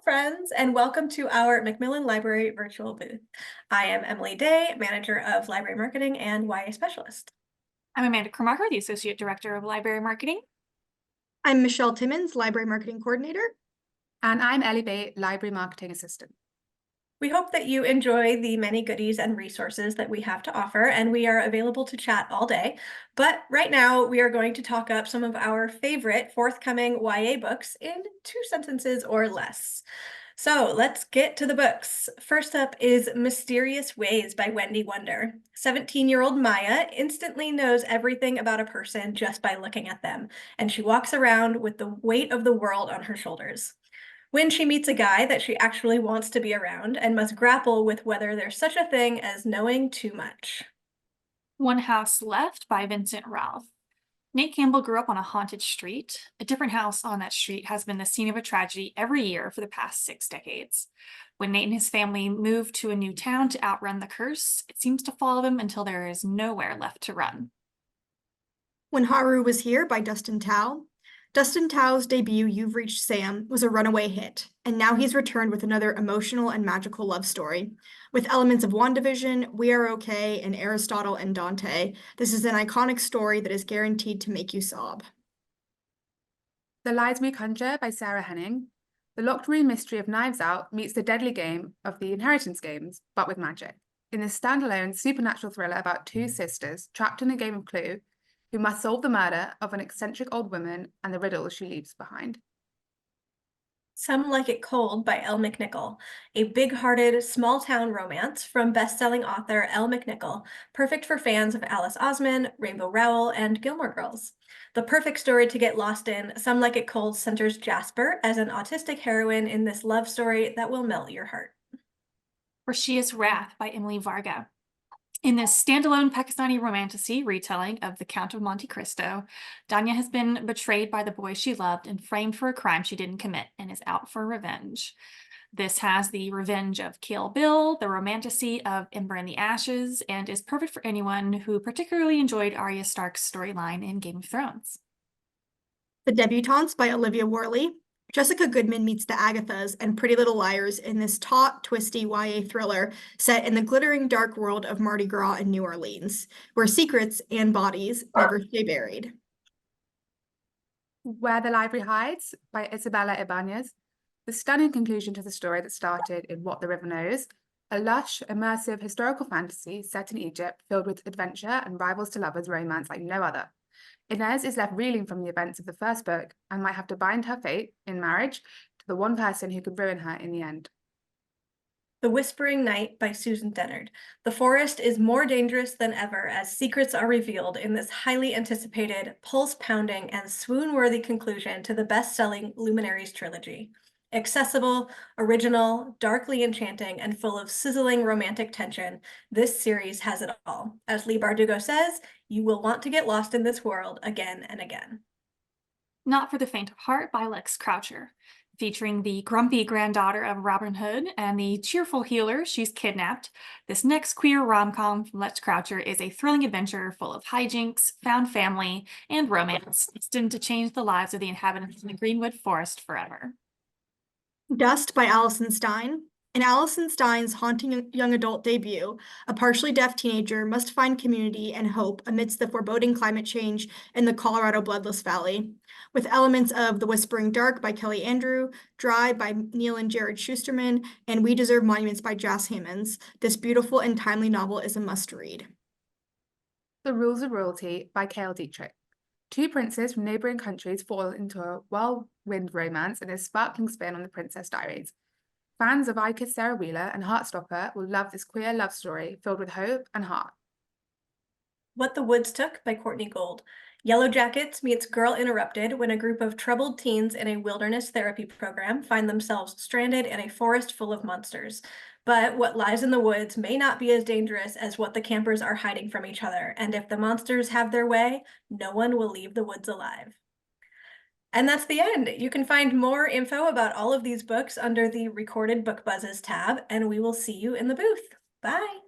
friends, and welcome to our Macmillan Library virtual booth. I am Emily Day, Manager of Library Marketing and YA Specialist. I'm Amanda Cromacher, the Associate Director of Library Marketing. I'm Michelle Timmons, Library Marketing Coordinator. And I'm Ellie Bay, Library Marketing Assistant. We hope that you enjoy the many goodies and resources that we have to offer, and we are available to chat all day. But right now, we are going to talk up some of our favorite forthcoming YA books in 2 sentences or less. So let's get to the books. First up is Mysterious Ways by Wendy Wonder. 17-year-old Maya instantly knows everything about a person just by looking at them, and she walks around with the weight of the world on her shoulders. When she meets a guy that she actually wants to be around and must grapple with whether there's such a thing as knowing too much. One House Left by Vincent Ralph. Nate Campbell grew up on a haunted street. A different house on that street has been the scene of a tragedy every year for the past 6 decades. When Nate and his family move to a new town to outrun the curse, it seems to follow them until there is nowhere left to run. When Haru Was Here by Dustin Tao. Dustin Tao's debut, You've Reached Sam, was a runaway hit, and now he's returned with another emotional and magical love story. With elements of WandaVision, We Are Okay, and Aristotle and Dante, this is an iconic story that is guaranteed to make you sob. The Lies We Conjure by Sarah Henning. The locked room mystery of Knives Out meets the deadly game of the Inheritance Games, but with magic. In this standalone supernatural thriller about 2 sisters trapped in a game of Clue, who must solve the murder of an eccentric old woman and the riddles she leaves behind. Some Like It Cold by Elle McNichol, a big-hearted, small-town romance from best-selling author Elle McNichol, perfect for fans of Alice Osman, Rainbow Rowell, and Gilmore Girls. The perfect story to get lost in, Some Like It Cold centers Jasper as an autistic heroine in this love story that will melt your heart. Rashia's Wrath by Emily Varga. In this standalone Pakistani romantasy retelling of The Count of Monte Cristo, Danya has been betrayed by the boy she loved and framed for a crime she didn't commit and is out for revenge. This has the revenge of Kill Bill, the romantasy of Ember in the Ashes, and is perfect for anyone who particularly enjoyed Arya Stark's storyline in Game of Thrones. The Debutantes by Olivia Worley. Jessica Goodman meets the Agathas and Pretty Little Liars in this taut, twisty YA thriller set in the glittering dark world of Mardi Gras in New Orleans, where secrets and bodies never stay buried. Where the Library Hides by Isabella Ibanez. The stunning conclusion to the story that started in What the River Knows, a lush, immersive historical fantasy set in Egypt filled with adventure and rivals to lovers romance like no other. Inez is left reeling from the events of the first book and might have to bind her fate in marriage to the one person who could ruin her in the end. The Whispering Night by Susan Dennard. The forest is more dangerous than ever as secrets are revealed in this highly anticipated, pulse-pounding, and swoon-worthy conclusion to the best-selling Luminaries trilogy. Accessible, original, darkly enchanting, and full of sizzling romantic tension, this series has it all. As Lee Bardugo says, you will want to get lost in this world again and again. Not for the Faint of Heart by Lex Croucher. Featuring the grumpy granddaughter of Robin Hood and the cheerful healer she's kidnapped, this next queer rom-com from Lex Croucher is a thrilling adventure full of hijinks, found family, and romance destined to change the lives of the inhabitants in the Greenwood Forest forever. Dust by Allison Stein. In Allison Stein's haunting young adult debut, a partially deaf teenager must find community and hope amidst the foreboding climate change in the Colorado Bloodless Valley. With elements of The Whispering Dark by Kelly Andrew, Dry by Neil and Jared Schusterman, and We Deserve Monuments by Jas Hammonds, this beautiful and timely novel is a must-read. The Rules of Royalty by Cale Dietrich. 2 princes from neighbouring countries fall into a whirlwind romance and a sparkling spin on the Princess Diaries. Fans of I Kissed Sarah Wheeler and Heartstopper will love this queer love story filled with hope and heart. What the Woods Took by Courtney Gold. Yellow Jackets meets Girl Interrupted when a group of troubled teens in a wilderness therapy program find themselves stranded in a forest full of monsters. But what lies in the woods may not be as dangerous as what the campers are hiding from each other, and if the monsters have their way, no one will leave the woods alive. And that's the end. You can find more info about all of these books under the Recorded Book Buzzes tab, and we will see you in the booth. Bye!